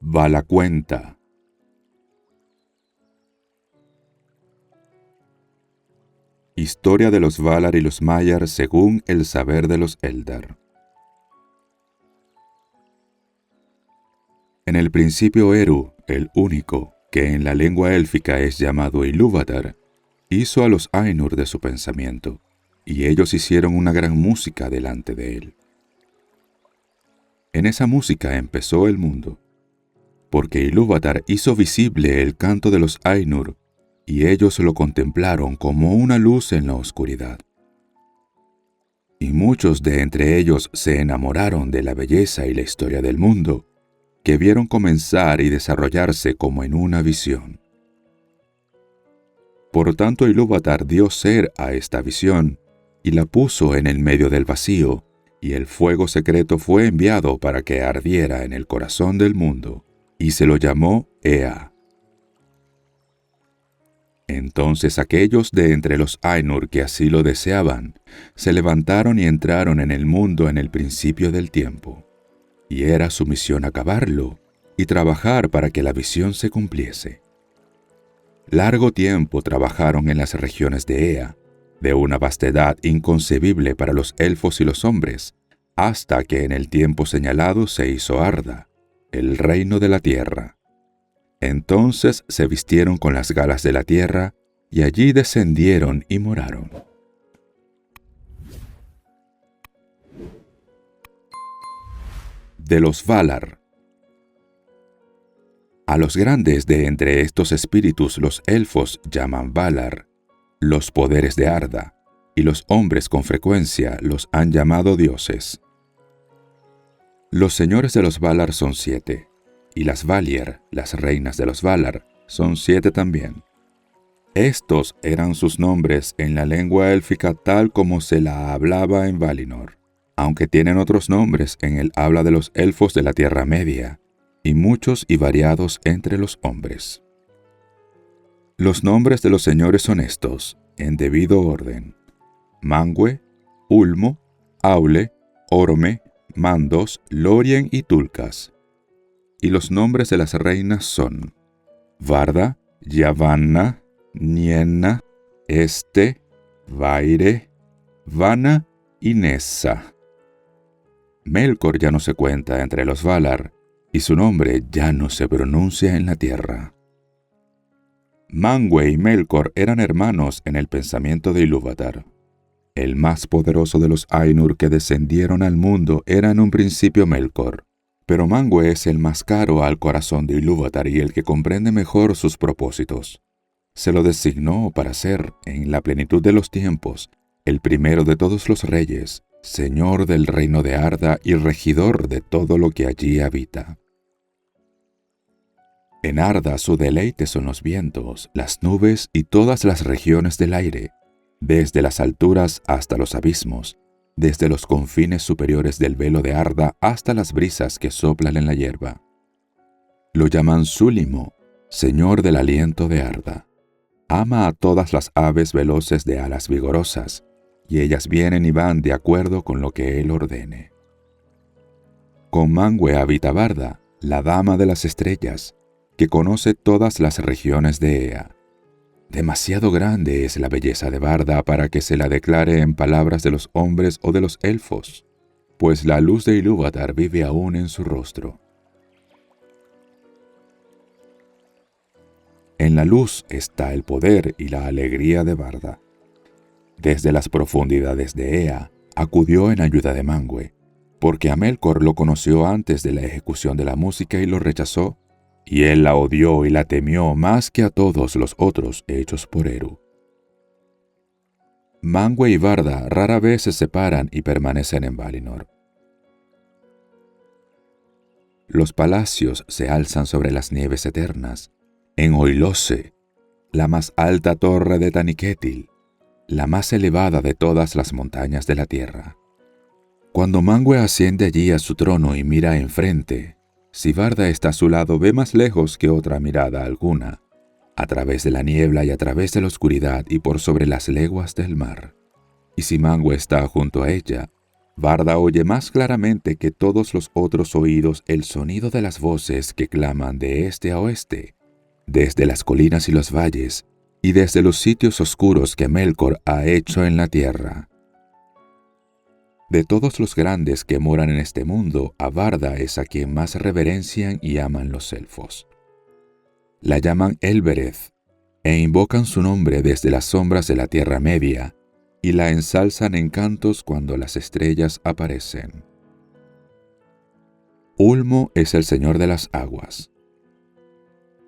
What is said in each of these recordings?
Valacuenta. Historia de los Valar y los Maiar según el saber de los Eldar. En el principio Eru, el único, que en la lengua élfica es llamado Ilúvatar, hizo a los Ainur de su pensamiento, y ellos hicieron una gran música delante de él. En esa música empezó el mundo, porque Ilúvatar hizo visible el canto de los Ainur, y ellos lo contemplaron como una luz en la oscuridad. Y muchos de entre ellos se enamoraron de la belleza y la historia del mundo, que vieron comenzar y desarrollarse como en una visión. Por tanto, Ilúvatar dio ser a esta visión, y la puso en el medio del vacío, y el fuego secreto fue enviado para que ardiera en el corazón del mundo, y se lo llamó Ea. Entonces aquellos de entre los Ainur que así lo deseaban, se levantaron y entraron en el mundo en el principio del tiempo, y era su misión acabarlo y trabajar para que la visión se cumpliese. Largo tiempo trabajaron en las regiones de Ea, de una vastedad inconcebible para los elfos y los hombres, hasta que en el tiempo señalado se hizo Arda, el reino de la tierra. Entonces se vistieron con las galas de la tierra, y allí descendieron y moraron. De los Valar. A los grandes de entre estos espíritus los elfos llaman Valar, los poderes de Arda, y los hombres con frecuencia los han llamado dioses. Los señores de los Valar son 7, y las Valier, las reinas de los Valar, son 7 también. Estos eran sus nombres en la lengua élfica tal como se la hablaba en Valinor, aunque tienen otros nombres en el habla de los elfos de la Tierra Media, y muchos y variados entre los hombres. Los nombres de los señores son estos, en debido orden: Manwë, Ulmo, Aule, Orome, Mandos, Lórien y Tulkas. Y los nombres de las reinas son Varda, Yavanna, Nienna, Este, Vaire, Vana y Nessa. Melkor ya no se cuenta entre los Valar, y su nombre ya no se pronuncia en la tierra. Manwë y Melkor eran hermanos en el pensamiento de Ilúvatar. El más poderoso de los Ainur que descendieron al mundo era en un principio Melkor, pero Manwë es el más caro al corazón de Ilúvatar y el que comprende mejor sus propósitos. Se lo designó para ser, en la plenitud de los tiempos, el primero de todos los reyes, señor del reino de Arda y regidor de todo lo que allí habita. En Arda su deleite son los vientos, las nubes y todas las regiones del aire, desde las alturas hasta los abismos, desde los confines superiores del velo de Arda hasta las brisas que soplan en la hierba. Lo llaman Súlimo, señor del aliento de Arda. Ama a todas las aves veloces de alas vigorosas, y ellas vienen y van de acuerdo con lo que él ordene. Con Manwë habita Varda, la dama de las estrellas, que conoce todas las regiones de Ea. Demasiado grande es la belleza de Varda para que se la declare en palabras de los hombres o de los elfos, pues la luz de Ilúvatar vive aún en su rostro. En la luz está el poder y la alegría de Varda. Desde las profundidades de Ea acudió en ayuda de Manwë, porque a Melkor lo conoció antes de la ejecución de la música y lo rechazó, y él la odió y la temió más que a todos los otros hechos por Eru. Manwë y Varda rara vez se separan y permanecen en Valinor. Los palacios se alzan sobre las nieves eternas, en Oilose, la más alta torre de Taniquetil, la más elevada de todas las montañas de la tierra. Cuando Manwë asciende allí a su trono y mira enfrente, si Varda está a su lado ve más lejos que otra mirada alguna, a través de la niebla y a través de la oscuridad y por sobre las leguas del mar. Y si Manwë está junto a ella, Varda oye más claramente que todos los otros oídos el sonido de las voces que claman de este a oeste, desde las colinas y los valles, y desde los sitios oscuros que Melkor ha hecho en la tierra. De todos los grandes que moran en este mundo, a Varda es a quien más reverencian y aman los elfos. La llaman Elbereth, e invocan su nombre desde las sombras de la Tierra Media, y la ensalzan en cantos cuando las estrellas aparecen. Ulmo es el señor de las aguas.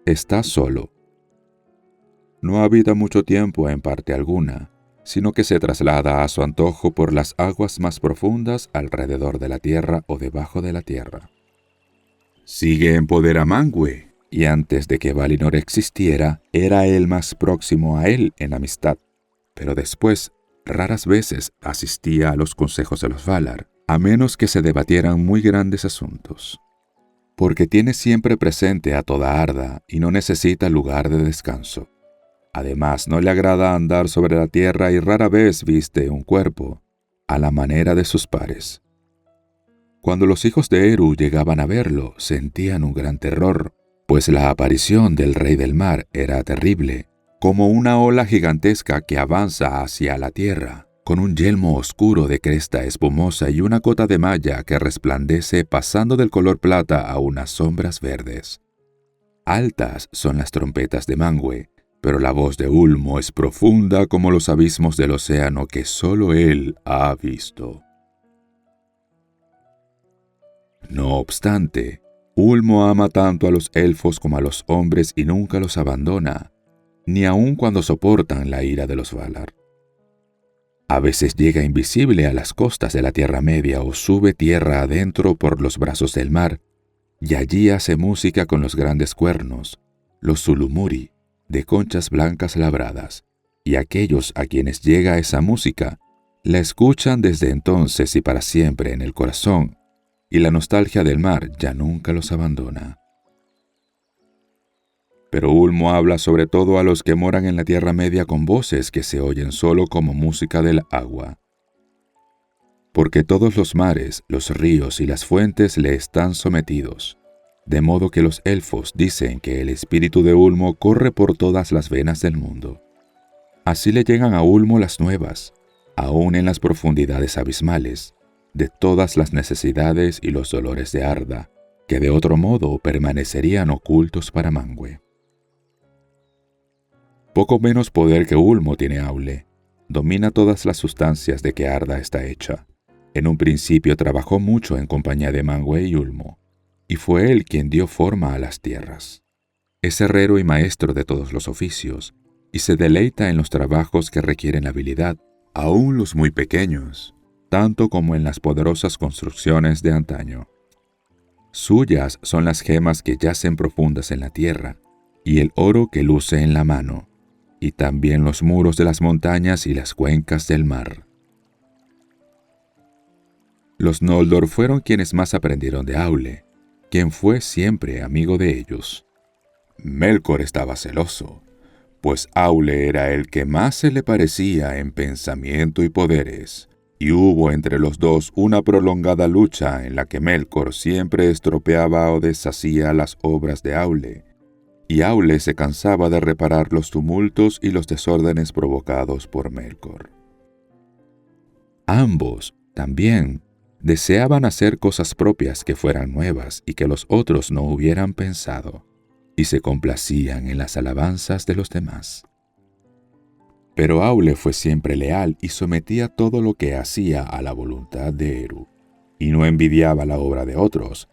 Está solo. No habita mucho tiempo en parte alguna, sino que se traslada a su antojo por las aguas más profundas alrededor de la tierra o debajo de la tierra. Sigue en poder a Manwë, y antes de que Valinor existiera, era el más próximo a él en amistad, pero después raras veces asistía a los consejos de los Valar, a menos que se debatieran muy grandes asuntos. Porque tiene siempre presente a toda Arda y no necesita lugar de descanso. Además, no le agrada andar sobre la tierra y rara vez viste un cuerpo, a la manera de sus pares. Cuando los hijos de Eru llegaban a verlo, sentían un gran terror, pues la aparición del Rey del Mar era terrible, como una ola gigantesca que avanza hacia la tierra, con un yelmo oscuro de cresta espumosa y una cota de malla que resplandece pasando del color plata a unas sombras verdes. Altas son las trompetas de Manwë, pero la voz de Ulmo es profunda como los abismos del océano que solo él ha visto. No obstante, Ulmo ama tanto a los elfos como a los hombres y nunca los abandona, ni aun cuando soportan la ira de los Valar. A veces llega invisible a las costas de la Tierra Media o sube tierra adentro por los brazos del mar, y allí hace música con los grandes cuernos, los Zulumuri, de conchas blancas labradas, y aquellos a quienes llega esa música, la escuchan desde entonces y para siempre en el corazón, y la nostalgia del mar ya nunca los abandona. Pero Ulmo habla sobre todo a los que moran en la Tierra Media con voces que se oyen solo como música del agua. Porque todos los mares, los ríos y las fuentes le están sometidos, de modo que los elfos dicen que el espíritu de Ulmo corre por todas las venas del mundo. Así le llegan a Ulmo las nuevas, aún en las profundidades abismales, de todas las necesidades y los dolores de Arda, que de otro modo permanecerían ocultos para Manwë. Poco menos poder que Ulmo tiene Aule. Domina todas las sustancias de que Arda está hecha. En un principio trabajó mucho en compañía de Manwë y Ulmo, y fue él quien dio forma a las tierras. Es herrero y maestro de todos los oficios, y se deleita en los trabajos que requieren habilidad, aun los muy pequeños, tanto como en las poderosas construcciones de antaño. Suyas son las gemas que yacen profundas en la tierra, y el oro que luce en la mano, y también los muros de las montañas y las cuencas del mar. Los Noldor fueron quienes más aprendieron de Aule, quien fue siempre amigo de ellos. Melkor estaba celoso, pues Aule era el que más se le parecía en pensamiento y poderes, y hubo entre los dos una prolongada lucha en la que Melkor siempre estropeaba o deshacía las obras de Aule, y Aule se cansaba de reparar los tumultos y los desórdenes provocados por Melkor. Ambos, también, deseaban hacer cosas propias que fueran nuevas y que los otros no hubieran pensado, y se complacían en las alabanzas de los demás. Pero Aule fue siempre leal y sometía todo lo que hacía a la voluntad de Eru, y no envidiaba la obra de otros,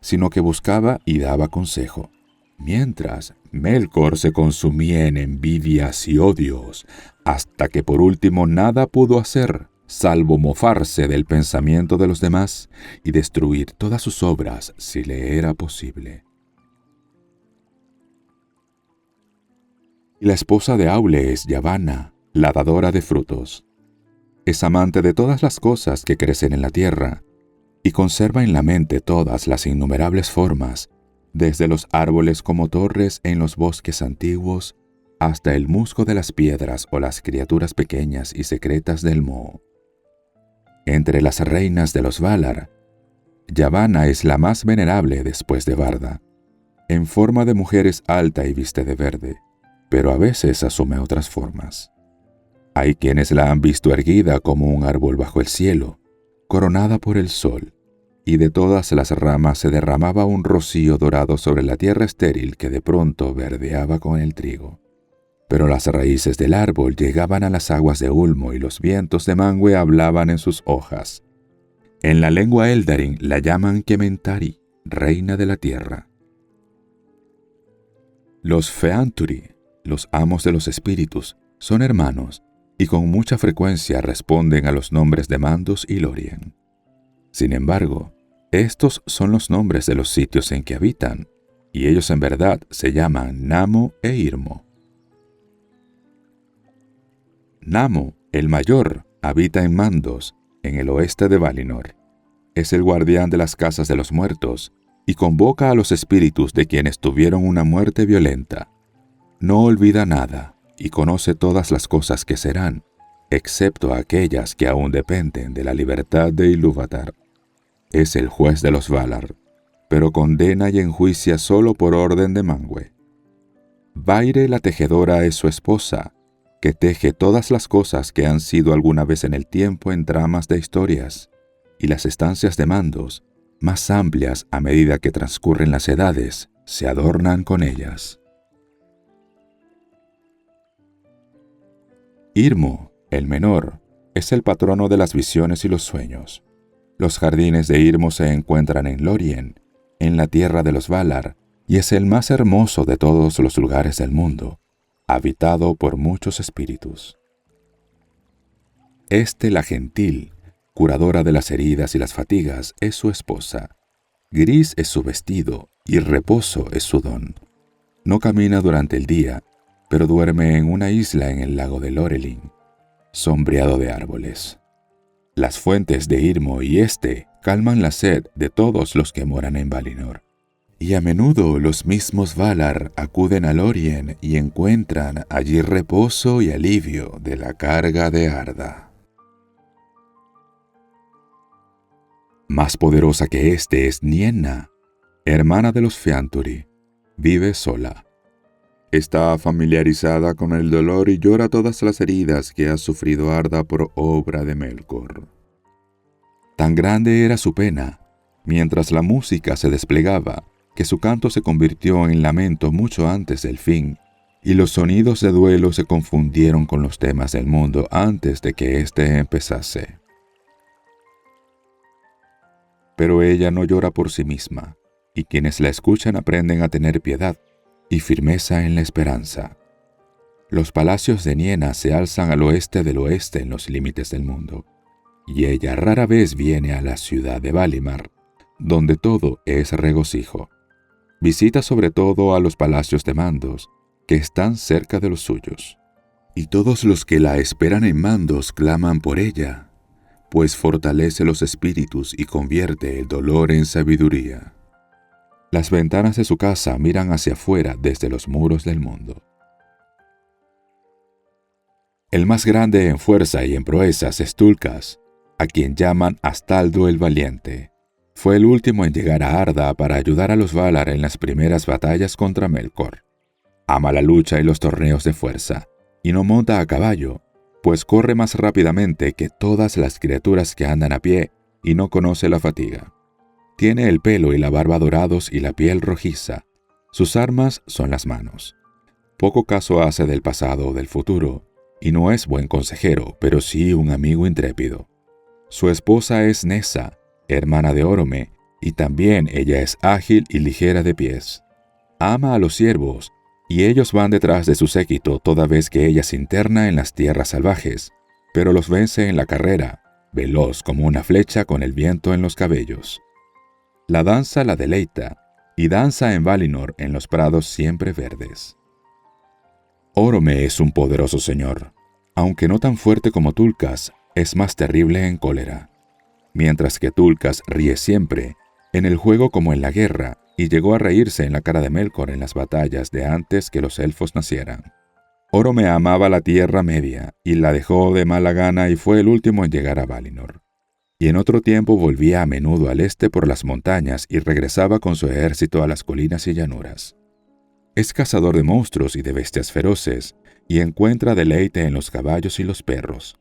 sino que buscaba y daba consejo, mientras Melkor se consumía en envidias y odios, hasta que por último nada pudo hacer, salvo mofarse del pensamiento de los demás y destruir todas sus obras si le era posible. Y la esposa de Aule es Yavanna, la dadora de frutos. Es amante de todas las cosas que crecen en la tierra, y conserva en la mente todas las innumerables formas, desde los árboles como torres en los bosques antiguos, hasta el musgo de las piedras o las criaturas pequeñas y secretas del moho. Entre las reinas de los Valar, Yavanna es la más venerable después de Barda. En forma de mujer es alta y viste de verde, pero a veces asume otras formas. Hay quienes la han visto erguida como un árbol bajo el cielo, coronada por el sol, y de todas las ramas se derramaba un rocío dorado sobre la tierra estéril que de pronto verdeaba con el trigo. Pero las raíces del árbol llegaban a las aguas de Ulmo y los vientos de Manwë hablaban en sus hojas. En la lengua Eldarin la llaman Kementari, reina de la tierra. Los Feanturi, los amos de los espíritus, son hermanos y con mucha frecuencia responden a los nombres de Mandos y Lórien. Sin embargo, estos son los nombres de los sitios en que habitan, y ellos en verdad se llaman Namo e Irmo. Namo, el mayor, habita en Mandos, en el oeste de Valinor. Es el guardián de las casas de los muertos y convoca a los espíritus de quienes tuvieron una muerte violenta. No olvida nada y conoce todas las cosas que serán, excepto aquellas que aún dependen de la libertad de Ilúvatar. Es el juez de los Valar, pero condena y enjuicia solo por orden de Manwë. Vaire la tejedora es su esposa, que teje todas las cosas que han sido alguna vez en el tiempo en tramas de historias, y las estancias de Mandos, más amplias a medida que transcurren las edades, se adornan con ellas. Irmo, el menor, es el patrono de las visiones y los sueños. Los jardines de Irmo se encuentran en Lórien, en la tierra de los Valar, y es el más hermoso de todos los lugares del mundo, habitado por muchos espíritus. La gentil, curadora de las heridas y las fatigas, es su esposa. Gris es su vestido y reposo es su don. No camina durante el día, pero duerme en una isla en el lago de Lorelin, sombreado de árboles. Las fuentes de Irmo y calman la sed de todos los que moran en Valinor. Y a menudo los mismos Valar acuden a Lórien y encuentran allí reposo y alivio de la carga de Arda. Más poderosa que es Nienna, hermana de los Feanturi. Vive sola. Está familiarizada con el dolor y llora todas las heridas que ha sufrido Arda por obra de Melkor. Tan grande era su pena, mientras la música se desplegaba, que su canto se convirtió en lamento mucho antes del fin, y los sonidos de duelo se confundieron con los temas del mundo antes de que éste empezase. Pero ella no llora por sí misma, y quienes la escuchan aprenden a tener piedad y firmeza en la esperanza. Los palacios de Nienna se alzan al oeste del oeste en los límites del mundo, y ella rara vez viene a la ciudad de Valimar, donde todo es regocijo. Visita sobre todo a los palacios de Mandos, que están cerca de los suyos. Y todos los que la esperan en Mandos claman por ella, pues fortalece los espíritus y convierte el dolor en sabiduría. Las ventanas de su casa miran hacia afuera desde los muros del mundo. El más grande en fuerza y en proezas es Tulkas, a quien llaman Astaldo el Valiente. Fue el último en llegar a Arda para ayudar a los Valar en las primeras batallas contra Melkor. Ama la lucha y los torneos de fuerza, y no monta a caballo, pues corre más rápidamente que todas las criaturas que andan a pie y no conoce la fatiga. Tiene el pelo y la barba dorados y la piel rojiza. Sus armas son las manos. Poco caso hace del pasado o del futuro, y no es buen consejero, pero sí un amigo intrépido. Su esposa es Nessa, hermana de Orome, y también ella es ágil y ligera de pies. Ama a los ciervos, y ellos van detrás de su séquito toda vez que ella se interna en las tierras salvajes, pero los vence en la carrera, veloz como una flecha con el viento en los cabellos. La danza la deleita, y danza en Valinor en los prados siempre verdes. Orome es un poderoso señor, aunque no tan fuerte como Tulkas, es más terrible en cólera. Mientras que Tulkas ríe siempre, en el juego como en la guerra, y llegó a reírse en la cara de Melkor en las batallas de antes que los elfos nacieran. Orome amaba la Tierra Media, y la dejó de mala gana y fue el último en llegar a Valinor. y en otro tiempo volvía a menudo al este por las montañas y regresaba con su ejército a las colinas y llanuras. Es cazador de monstruos y de bestias feroces, y encuentra deleite en los caballos y los perros.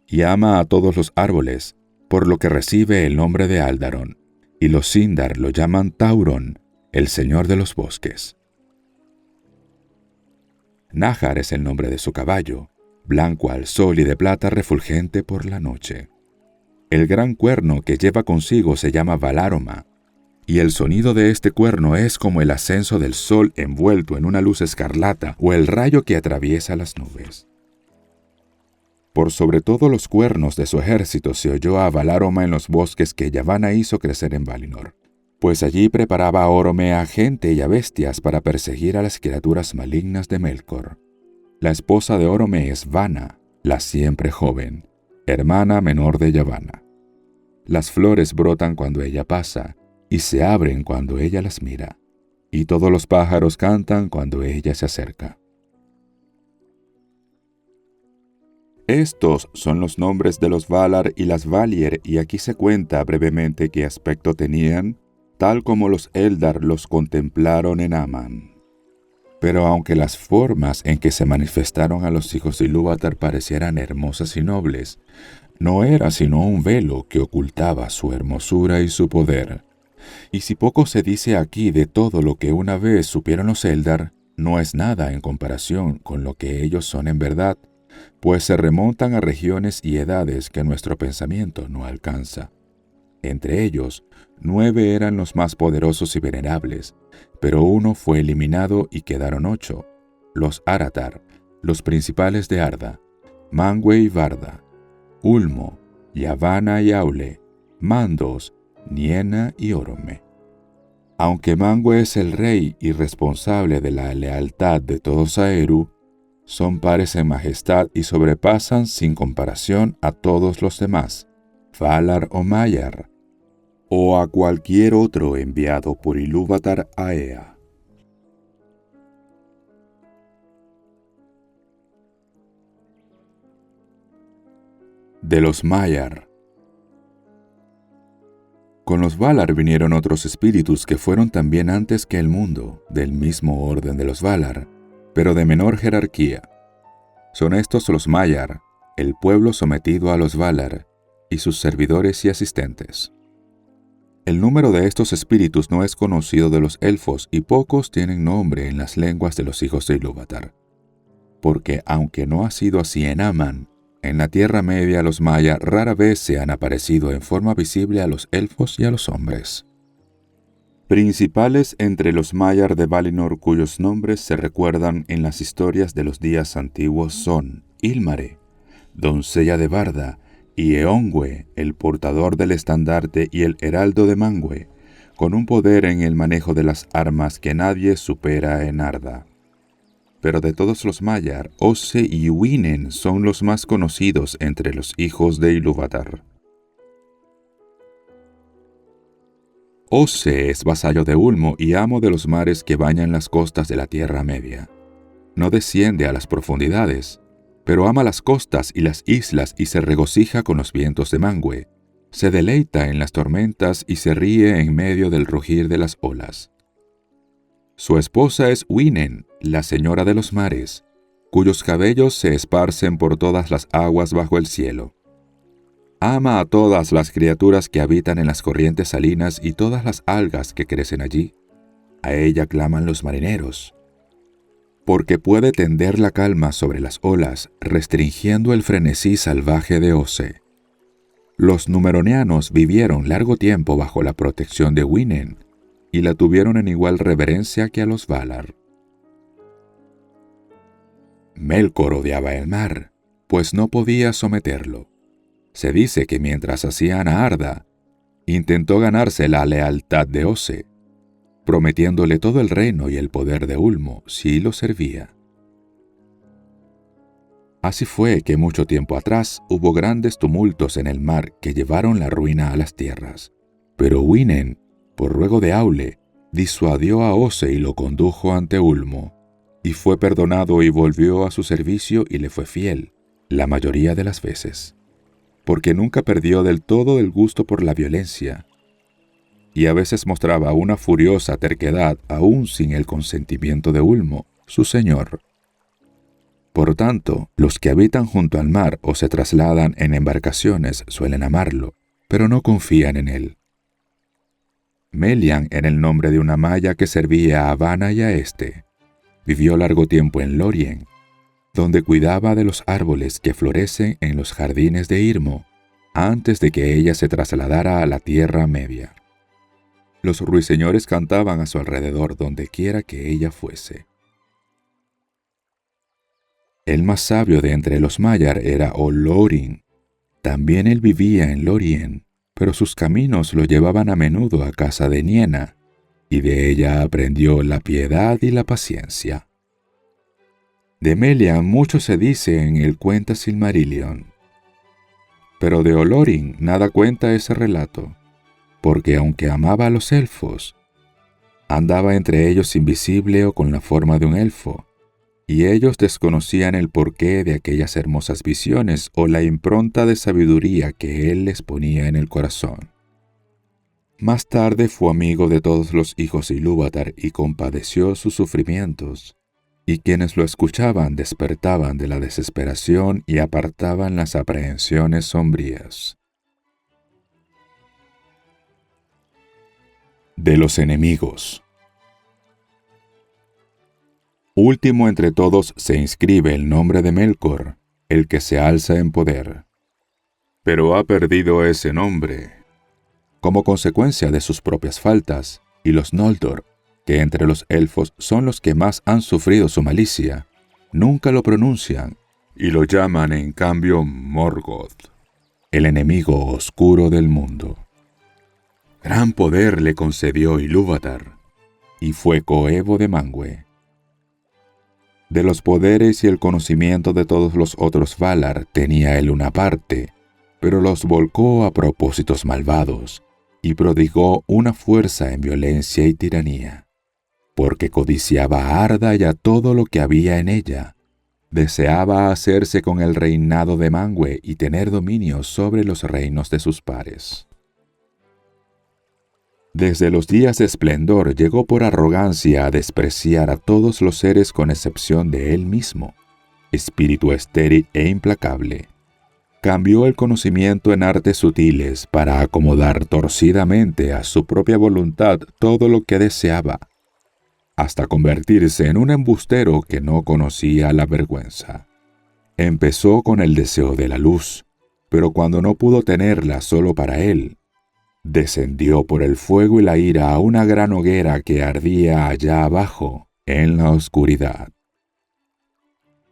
Y ama a todos los árboles, por lo que recibe el nombre de Aldarón, y los Sindar lo llaman Tauron, el señor de los bosques. Nájar es el nombre de su caballo, blanco al sol y de plata refulgente por la noche. El gran cuerno que lleva consigo se llama Valároma, y el sonido de este cuerno es como el ascenso del sol envuelto en una luz escarlata o el rayo que atraviesa las nubes. Por sobre todos los cuernos de su ejército se oyó a Valároma en los bosques que Yavanna hizo crecer en Valinor, pues allí preparaba a Orome a gente y a bestias para perseguir a las criaturas malignas de Melkor. La esposa de Orome es Vana, la siempre joven, hermana menor de Yavanna. Las flores brotan cuando ella pasa, y se abren cuando ella las mira, y todos los pájaros cantan cuando ella se acerca. Estos son los nombres de los Valar y las Valier, y aquí se cuenta brevemente qué aspecto tenían, tal como los Eldar los contemplaron en Aman. Pero aunque las formas en que se manifestaron a los hijos de Ilúvatar parecieran hermosas y nobles, no era sino un velo que ocultaba su hermosura y su poder. Y si poco se dice aquí de todo lo que una vez supieron los Eldar, no es nada en comparación con lo que ellos son en verdad, pues se remontan a regiones y edades que nuestro pensamiento no alcanza. Entre ellos, 9 eran los más poderosos y venerables, pero uno fue eliminado y quedaron 8, los Aratar, los principales de Arda, Manwë y Varda, Ulmo, Yavanna y Aule, Mandos, Niena y Orome. Aunque Manwë es el rey y responsable de la lealtad de todos a Eru, son pares en majestad y sobrepasan sin comparación a todos los demás, Valar o Maiar, o a cualquier otro enviado por Ilúvatar a Ea. De los Maiar. Con los Valar vinieron otros espíritus que fueron también antes que el mundo, del mismo orden de los Valar, pero de menor jerarquía. Son estos los Maiar, el pueblo sometido a los Valar, y sus servidores y asistentes. El número de estos espíritus no es conocido de los elfos y pocos tienen nombre en las lenguas de los hijos de Ilúvatar. Porque aunque no ha sido así en Aman, en la Tierra Media los Maiar rara vez se han aparecido en forma visible a los elfos y a los hombres. Principales entre los Maiar de Valinor cuyos nombres se recuerdan en las historias de los días antiguos son Ilmare, doncella de Varda, y Eongwë, el portador del estandarte y el heraldo de Manwë, con un poder en el manejo de las armas que nadie supera en Arda. Pero de todos los Maiar, Osse y Uinen son los más conocidos entre los hijos de Ilúvatar. Osse es vasallo de Ulmo y amo de los mares que bañan las costas de la Tierra Media. No desciende a las profundidades, pero ama las costas y las islas y se regocija con los vientos de Manwë. Se deleita en las tormentas y se ríe en medio del rugir de las olas. Su esposa es Uinen, la señora de los mares, cuyos cabellos se esparcen por todas las aguas bajo el cielo. Ama a todas las criaturas que habitan en las corrientes salinas y todas las algas que crecen allí. A ella claman los marineros, porque puede tender la calma sobre las olas, restringiendo el frenesí salvaje de Osse. Los Númenóreanos vivieron largo tiempo bajo la protección de Uinen, y la tuvieron en igual reverencia que a los Valar. Melkor odiaba el mar, pues no podía someterlo. Se dice que mientras hacían a Arda, intentó ganarse la lealtad de Osse, prometiéndole todo el reino y el poder de Ulmo si lo servía. Así fue que mucho tiempo atrás hubo grandes tumultos en el mar que llevaron la ruina a las tierras, pero Uinen, por ruego de Aule, disuadió a Osse y lo condujo ante Ulmo, y fue perdonado y volvió a su servicio y le fue fiel, la mayoría de las veces. porque nunca perdió del todo el gusto por la violencia, y a veces mostraba una furiosa terquedad aún sin el consentimiento de Ulmo, su señor. Por tanto, los que habitan junto al mar o se trasladan en embarcaciones suelen amarlo, pero no confían en él. Melian era el nombre de una maya que servía a Habana y a Este. Vivió largo tiempo en Lorien, donde cuidaba de los árboles que florecen en los jardines de Irmo, antes de que ella se trasladara a la Tierra Media. Los ruiseñores cantaban a su alrededor donde quiera que ella fuese. El más sabio de entre los Maiar era Olorin. También él vivía en Lorien, pero sus caminos lo llevaban a menudo a casa de Niena, y de ella aprendió la piedad y la paciencia. De Melian mucho se dice en el Cuenta Silmarillion, pero de Olorin nada cuenta ese relato, porque aunque amaba a los elfos, andaba entre ellos invisible o con la forma de un elfo, y ellos desconocían el porqué de aquellas hermosas visiones o la impronta de sabiduría que él les ponía en el corazón. Más tarde fue amigo de todos los hijos de Ilúvatar y compadeció sus sufrimientos, y quienes lo escuchaban despertaban de la desesperación y apartaban las aprehensiones sombrías. De los enemigos. Último entre todos se inscribe el nombre de Melkor, el que se alza en poder. Pero ha perdido ese nombre como consecuencia de sus propias faltas, y los Noldor, que entre los elfos son los que más han sufrido su malicia, nunca lo pronuncian y lo llaman en cambio Morgoth, el enemigo oscuro del mundo. Gran poder le concedió Ilúvatar, y fue coevo de Manwë. De los poderes y el conocimiento de todos los otros Valar tenía él una parte, pero los volcó a propósitos malvados, y prodigó una fuerza en violencia y tiranía, porque codiciaba a Arda y a todo lo que había en ella. Deseaba hacerse con el reinado de Manwë y tener dominio sobre los reinos de sus pares. Desde los días de esplendor llegó por arrogancia a despreciar a todos los seres con excepción de él mismo, espíritu estéril e implacable. Cambió el conocimiento en artes sutiles para acomodar torcidamente a su propia voluntad todo lo que deseaba, hasta convertirse en un embustero que no conocía la vergüenza. Empezó con el deseo de la luz, pero cuando no pudo tenerla solo para él, descendió por el fuego y la ira a una gran hoguera que ardía allá abajo, en la oscuridad.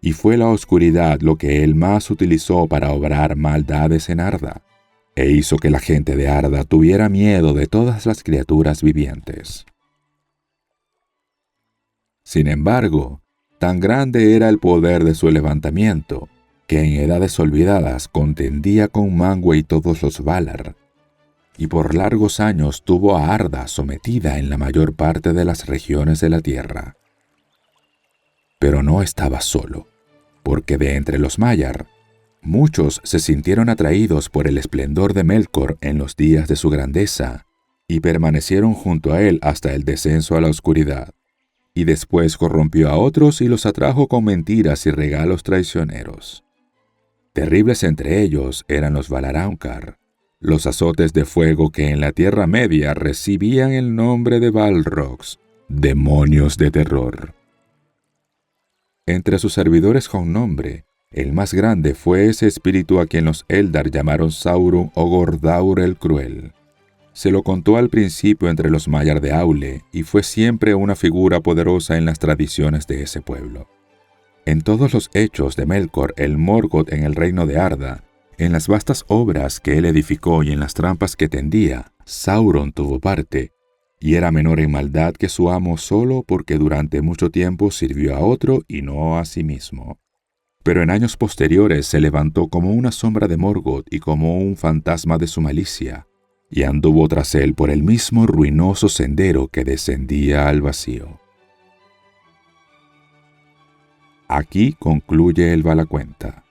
Y fue la oscuridad lo que él más utilizó para obrar maldades en Arda, e hizo que la gente de Arda tuviera miedo de todas las criaturas vivientes. Sin embargo, tan grande era el poder de su levantamiento, que en edades olvidadas contendía con Manwë y todos los Valar, y por largos años tuvo a Arda sometida en la mayor parte de las regiones de la tierra. Pero no estaba solo, porque de entre los Maiar, muchos se sintieron atraídos por el esplendor de Melkor en los días de su grandeza, y permanecieron junto a él hasta el descenso a la oscuridad, y después corrompió a otros y los atrajo con mentiras y regalos traicioneros. Terribles entre ellos eran los Valarauncar, los azotes de fuego que en la Tierra Media recibían el nombre de Balrogs, demonios de terror. Entre sus servidores con nombre, el más grande fue ese espíritu a quien los Eldar llamaron Sauron o Gordaur el Cruel. Se lo contó al principio entre los Maiar de Aule y fue siempre una figura poderosa en las tradiciones de ese pueblo. En todos los hechos de Melkor el Morgoth en el reino de Arda, en las vastas obras que él edificó y en las trampas que tendía, Sauron tuvo parte, y era menor en maldad que su amo solo porque durante mucho tiempo sirvió a otro y no a sí mismo. Pero en años posteriores se levantó como una sombra de Morgoth y como un fantasma de su malicia, y anduvo tras él por el mismo ruinoso sendero que descendía al vacío. Aquí concluye el Valacuenta.